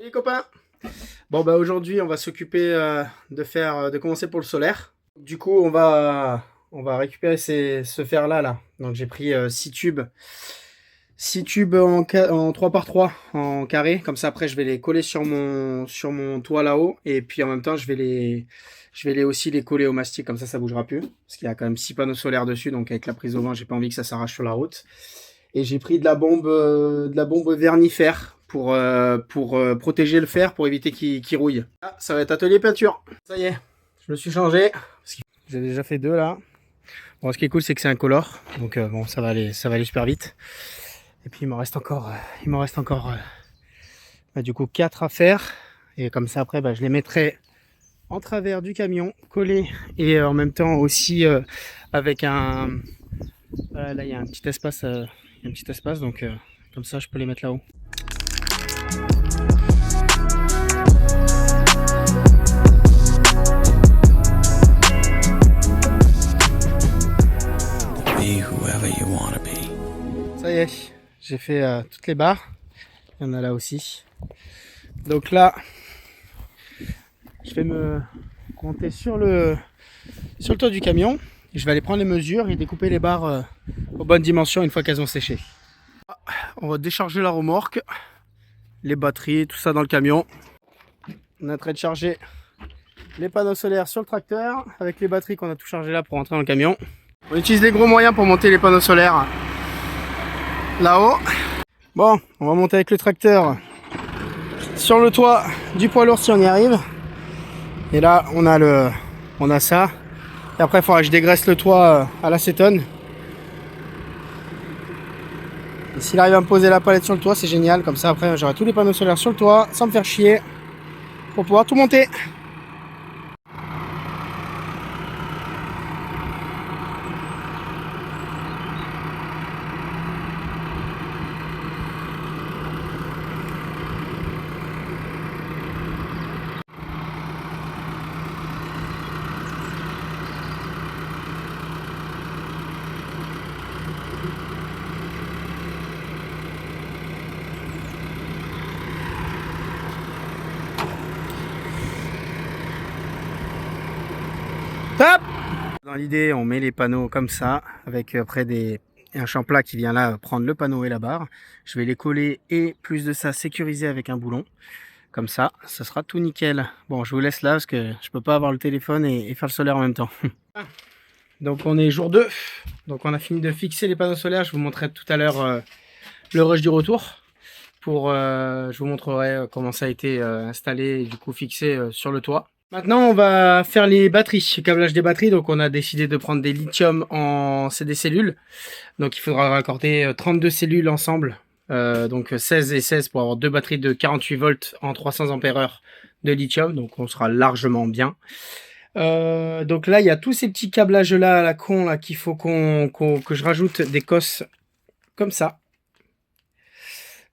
Salut copains. Bon bah aujourd'hui on va s'occuper de commencer pour le solaire. Du coup on va récupérer ce fer là. Donc j'ai pris 6 tubes. 6 tubes en 3 par 3 en carré. Comme ça après je vais les coller sur mon toit là-haut. Et puis en même temps je vais aussi les coller au mastic. Comme ça bougera plus. Parce qu'il y a quand même 6 panneaux solaires dessus. Donc avec la prise au vent j'ai pas envie que ça s'arrache sur la route. Et j'ai pris de la bombe vernifère pour protéger le fer, pour éviter qu'il rouille. Ah, ça va être atelier peinture. Ça y est, je me suis changé. J'ai déjà fait 2 là. Bon, ce qui est cool, c'est que c'est incolore. Donc bon, ça va aller super vite. Et puis il m'en reste encore, du coup 4 à faire. Et comme ça après, je les mettrai en travers du camion, collés. Et en même temps aussi avec un... là, il y a un petit espace. Donc comme ça je peux les mettre là-haut. Ça y est, j'ai fait toutes les barres. Il y en a là aussi. Donc là, je vais me monter sur le toit du camion. Je vais aller prendre les mesures et découper les barres aux bonnes dimensions une fois qu'elles ont séché. On va décharger la remorque, les batteries, tout ça dans le camion. On est en train de charger les panneaux solaires sur le tracteur avec les batteries qu'on a tout chargé là pour rentrer dans le camion. On utilise les gros moyens pour monter les panneaux solaires là-haut. Bon, on va monter avec le tracteur sur le toit du poids lourd si on y arrive. Et là, on a ça. Et après, il faudra que je dégraisse le toit à l'acétone. Et s'il arrive à me poser la palette sur le toit, c'est génial. Comme ça, après, j'aurai tous les panneaux solaires sur le toit sans me faire chier pour pouvoir tout monter. Hop! Dans l'idée, on met les panneaux comme ça, avec après un champ plat qui vient là prendre le panneau et la barre. Je vais les coller et plus de ça sécuriser avec un boulon. Comme ça sera tout nickel. Bon, je vous laisse là parce que je peux pas avoir le téléphone et faire le solaire en même temps. Donc on est jour 2. Donc on a fini de fixer les panneaux solaires. Je vous montrerai tout à l'heure le rush du retour. Je vous montrerai comment ça a été installé et du coup fixé sur le toit. Maintenant, on va faire les batteries, le câblage des batteries. Donc, on a décidé de prendre des lithium en CD cellules. Donc, il faudra raccorder 32 cellules ensemble. Donc, 16 et 16 pour avoir 2 batteries de 48 volts en 300 ampères-heure de lithium. Donc, on sera largement bien. Donc là, il y a tous ces petits câblages-là à la con là qu'il faut que je rajoute des cosses comme ça.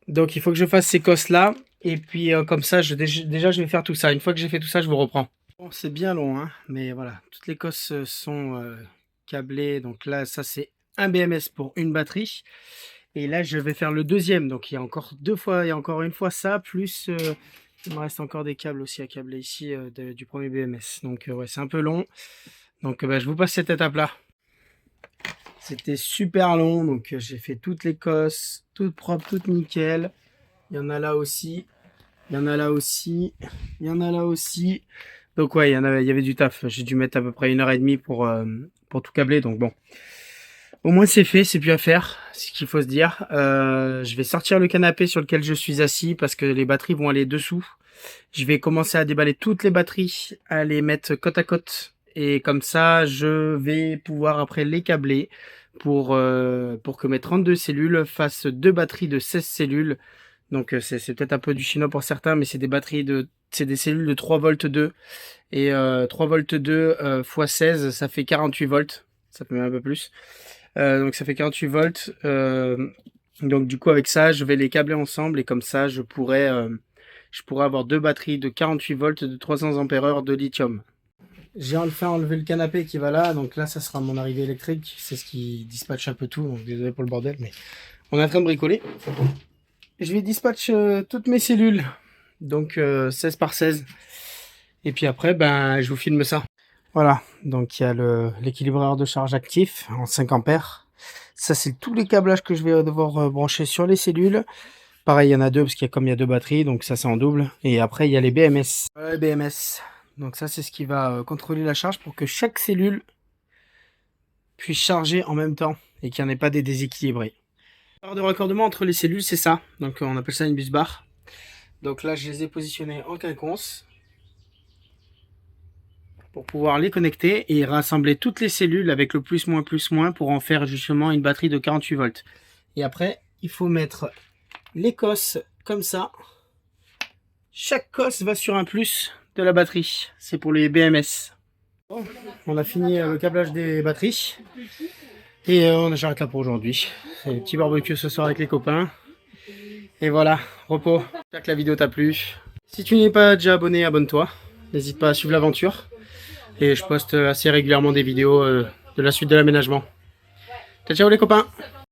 Donc, il faut que je fasse ces cosses-là. Et puis comme ça, déjà je vais faire tout ça. Une fois que j'ai fait tout ça, je vous reprends. Bon, c'est bien long, hein, mais voilà, toutes les cosses sont câblées. Donc là, ça c'est un BMS pour une batterie. Et là, je vais faire le deuxième. Donc il y a encore une fois ça, plus il me reste encore des câbles aussi à câbler ici du premier BMS. Donc ouais, c'est un peu long. Donc je vous passe cette étape-là. C'était super long, donc j'ai fait toutes les cosses, toutes propres, toutes nickel. Il y en a là aussi. Il y en a là aussi. Il y en a là aussi. Donc ouais, il y avait du taf. J'ai dû mettre à peu près 1h30 pour tout câbler. Donc bon. Au moins c'est fait, c'est plus à faire. C'est ce qu'il faut se dire. Je vais sortir le canapé sur lequel je suis assis parce que les batteries vont aller dessous. Je vais commencer à déballer toutes les batteries, à les mettre côte à côte. Et comme ça, je vais pouvoir après les câbler pour que mes 32 cellules fassent 2 batteries de 16 cellules. Donc c'est peut-être un peu du chinois pour certains, mais c'est des cellules de 3 volts 2. Et 3 volts 2 x 16, ça fait 48 volts. Ça peut même un peu plus. Donc ça fait 48 volts. Donc du coup avec ça, je vais les câbler ensemble et comme ça, je pourrais avoir 2 batteries de 48 volts de 300 ampères-heure de lithium. J'ai enfin enlevé le canapé qui va là, donc là ça sera mon arrivée électrique. C'est ce qui dispatche un peu tout, donc désolé pour le bordel, mais on est en train de bricoler. Je vais dispatcher toutes mes cellules donc 16 par 16. Et puis après, ben, je vous filme ça. Voilà, donc il y a l'équilibreur de charge actif en 5 ampères. Ça, c'est tous les câblages que je vais devoir brancher sur les cellules. Pareil, il y en a deux parce qu'il y a comme il y a deux batteries, donc ça c'est en double. Et après, il y a les BMS. Voilà les BMS. Donc ça, c'est ce qui va contrôler la charge pour que chaque cellule puisse charger en même temps et qu'il n'y en ait pas des déséquilibrés. La barre de raccordement entre les cellules, c'est ça. Donc on appelle ça une bus bar. Donc là, je les ai positionnés en quinconce pour pouvoir les connecter et rassembler toutes les cellules avec le plus moins pour en faire justement une batterie de 48 volts. Et après, il faut mettre les cosses comme ça. Chaque cosse va sur un plus de la batterie. C'est pour les BMS. Bon, on a fini le câblage des batteries. Et j'arrête là pour aujourd'hui. C'est un petit barbecue ce soir avec les copains. Et voilà, repos. J'espère que la vidéo t'a plu. Si tu n'es pas déjà abonné, abonne-toi. N'hésite pas à suivre l'aventure. Et je poste assez régulièrement des vidéos de la suite de l'aménagement. Ciao ciao les copains!